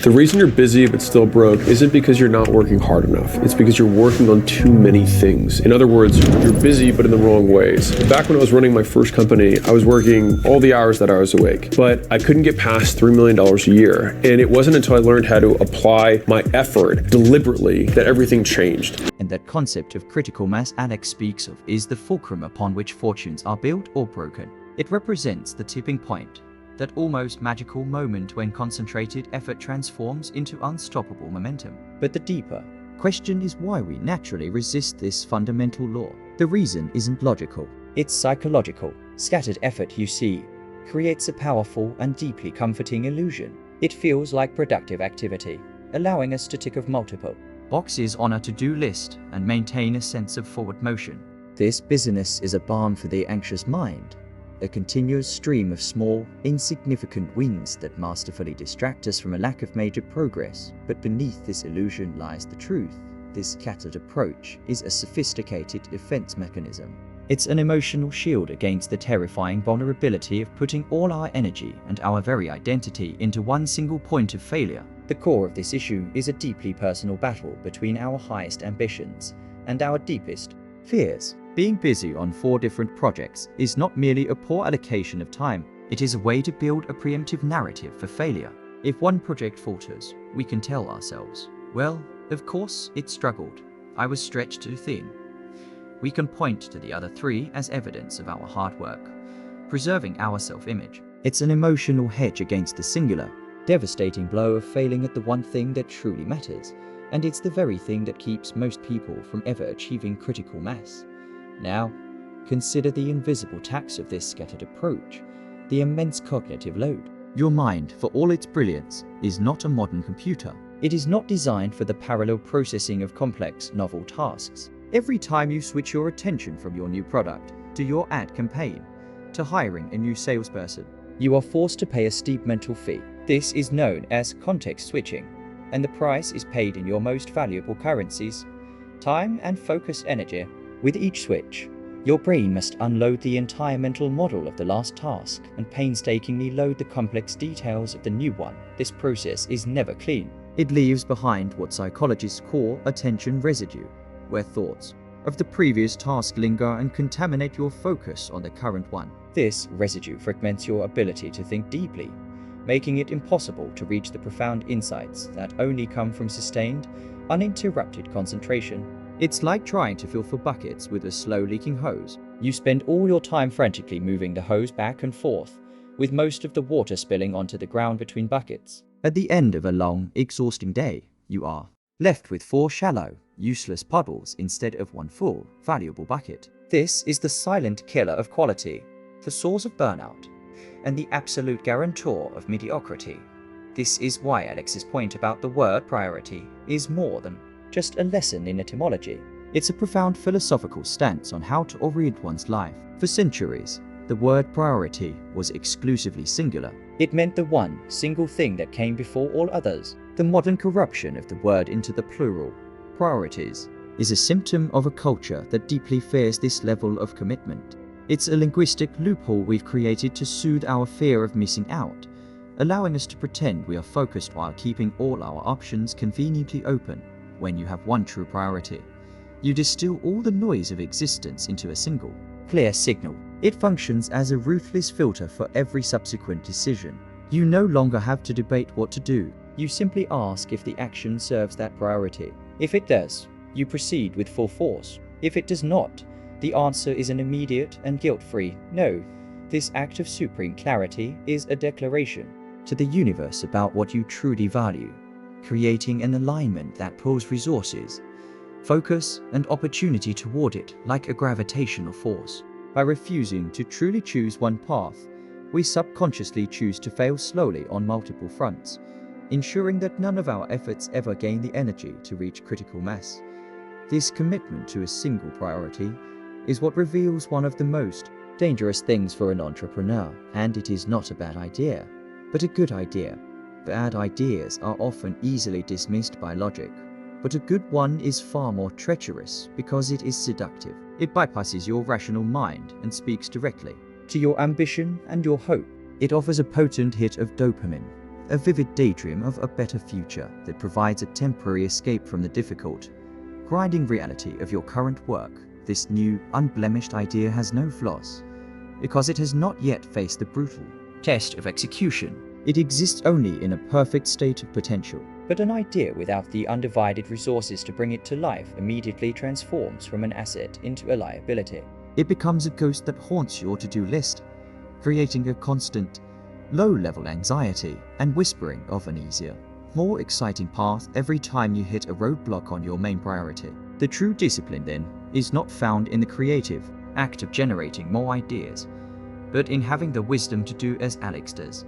The reason you're busy but still broke isn't because you're not working hard enough. It's because you're working on too many things. In other words, you're busy but in the wrong ways. Back when I was running my first company, I was working all the hours that I was awake, but I couldn't get past $3 million a year. And it wasn't until I learned how to apply my effort deliberately that everything changed. And that concept of critical mass Alex speaks of is the fulcrum upon which fortunes are built or broken. It represents the tipping point, that almost magical moment when concentrated effort transforms into unstoppable momentum. But the deeper question is why we naturally resist this fundamental law. The reason isn't logical, it's psychological. Scattered effort, you see, creates a powerful and deeply comforting illusion. It feels like productive activity, allowing us to tick off multiple boxes on a to-do list and maintain a sense of forward motion. This business is a balm for the anxious mind, a continuous stream of small, insignificant wins that masterfully distract us from a lack of major progress. But beneath this illusion lies the truth. This scattered approach is a sophisticated defense mechanism. It's an emotional shield against the terrifying vulnerability of putting all our energy and our very identity into one single point of failure. The core of this issue is a deeply personal battle between our highest ambitions and our deepest fears. Being busy on 4 different projects is not merely a poor allocation of time, it is a way to build a preemptive narrative for failure. If one project falters, we can tell ourselves, well, of course it struggled. I was stretched too thin. We can point to the other 3 as evidence of our hard work, preserving our self-image. It's an emotional hedge against the singular, devastating blow of failing at the one thing that truly matters, and it's the very thing that keeps most people from ever achieving critical mass. Now, consider the invisible tax of this scattered approach, the immense cognitive load. Your mind, for all its brilliance, is not a modern computer. It is not designed for the parallel processing of complex, novel tasks. Every time you switch your attention from your new product to your ad campaign, to hiring a new salesperson, you are forced to pay a steep mental fee. This is known as context switching, and the price is paid in your most valuable currencies, time and focus energy. With each switch, your brain must unload the entire mental model of the last task and painstakingly load the complex details of the new one. This process is never clean. It leaves behind what psychologists call attention residue, where thoughts of the previous task linger and contaminate your focus on the current one. This residue fragments your ability to think deeply, making it impossible to reach the profound insights that only come from sustained, uninterrupted concentration. It's like trying to fill 4 buckets with a slow-leaking hose. You spend all your time frantically moving the hose back and forth, with most of the water spilling onto the ground between buckets. At the end of a long, exhausting day, you are left with 4 shallow, useless puddles instead of 1 full, valuable bucket. This is the silent killer of quality, the source of burnout, and the absolute guarantor of mediocrity. This is why Alex's point about the word priority is more than just a lesson in etymology. It's a profound philosophical stance on how to orient one's life. For centuries, the word priority was exclusively singular. It meant the one single thing that came before all others. The modern corruption of the word into the plural, priorities, is a symptom of a culture that deeply fears this level of commitment. It's a linguistic loophole we've created to soothe our fear of missing out, allowing us to pretend we are focused while keeping all our options conveniently open. When you have one true priority, you distill all the noise of existence into a single, clear signal. It functions as a ruthless filter for every subsequent decision. You no longer have to debate what to do. You simply ask if the action serves that priority. If it does, you proceed with full force. If it does not, the answer is an immediate and guilt-free no. This act of supreme clarity is a declaration to the universe about what you truly value, creating an alignment that pulls resources, focus, and opportunity toward it like a gravitational force. By refusing to truly choose one path, we subconsciously choose to fail slowly on multiple fronts, ensuring that none of our efforts ever gain the energy to reach critical mass. This commitment to a single priority is what reveals one of the most dangerous things for an entrepreneur, and it is not a bad idea, but a good idea. Bad ideas are often easily dismissed by logic, but a good one is far more treacherous because it is seductive. It bypasses your rational mind and speaks directly to your ambition and your hope. It offers a potent hit of dopamine, a vivid daydream of a better future that provides a temporary escape from the difficult, grinding reality of your current work. This new, unblemished idea has no flaws, because it has not yet faced the brutal test of execution. It exists only in a perfect state of potential. But an idea without the undivided resources to bring it to life immediately transforms from an asset into a liability. It becomes a ghost that haunts your to-do list, creating a constant, low-level anxiety and whispering of an easier, more exciting path every time you hit a roadblock on your main priority. The true discipline, then, is not found in the creative act of generating more ideas, but in having the wisdom to do as Alex does.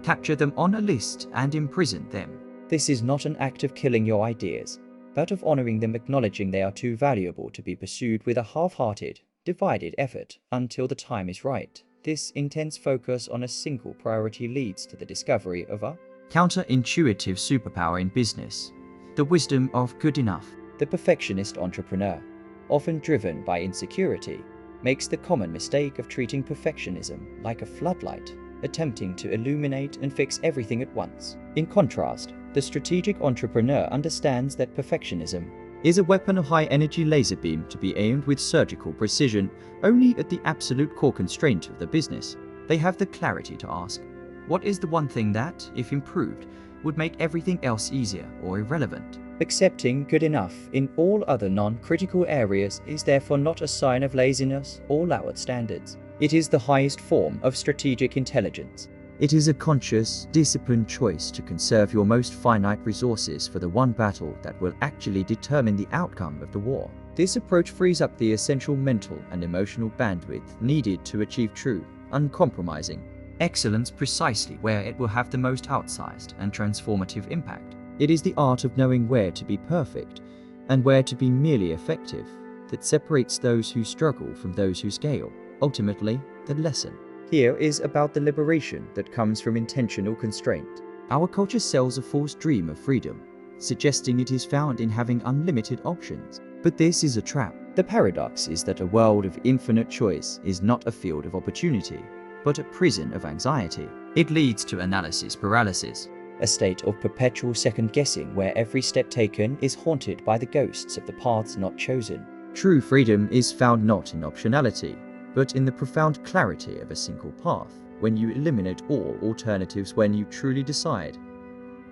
Capture them on a list and imprison them. This is not an act of killing your ideas, but of honoring them, acknowledging they are too valuable to be pursued with a half-hearted, divided effort until the time is right. This intense focus on a single priority leads to the discovery of a counterintuitive superpower in business, the wisdom of good enough. The perfectionist entrepreneur, often driven by insecurity, makes the common mistake of treating perfectionism like a floodlight, attempting to illuminate and fix everything at once. In contrast, the strategic entrepreneur understands that perfectionism is a weapon of high-energy laser beam to be aimed with surgical precision only at the absolute core constraint of the business. They have the clarity to ask, what is the one thing that, if improved, would make everything else easier or irrelevant? Accepting good enough in all other non-critical areas is therefore not a sign of laziness or lowered standards. It is the highest form of strategic intelligence. It is a conscious, disciplined choice to conserve your most finite resources for the one battle that will actually determine the outcome of the war. This approach frees up the essential mental and emotional bandwidth needed to achieve true, uncompromising excellence precisely where it will have the most outsized and transformative impact. It is the art of knowing where to be perfect and where to be merely effective that separates those who struggle from those who scale. Ultimately, the lesson here is about the liberation that comes from intentional constraint. Our culture sells a false dream of freedom, suggesting it is found in having unlimited options. But this is a trap. The paradox is that a world of infinite choice is not a field of opportunity, but a prison of anxiety. It leads to analysis paralysis, a state of perpetual second-guessing where every step taken is haunted by the ghosts of the paths not chosen. True freedom is found not in optionality, but in the profound clarity of a single path, when you eliminate all alternatives, when you truly decide.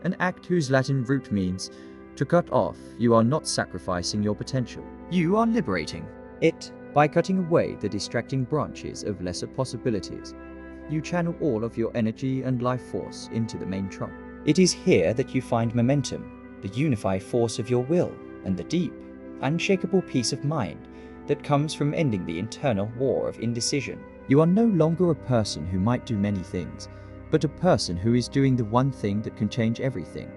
An act whose Latin root means to cut off. You are not sacrificing your potential. You are liberating it by cutting away the distracting branches of lesser possibilities. You channel all of your energy and life force into the main trunk. It is here that you find momentum, the unified force of your will, and the deep, unshakable peace of mind that comes from ending the internal war of indecision. You are no longer a person who might do many things, but a person who is doing the one thing that can change everything.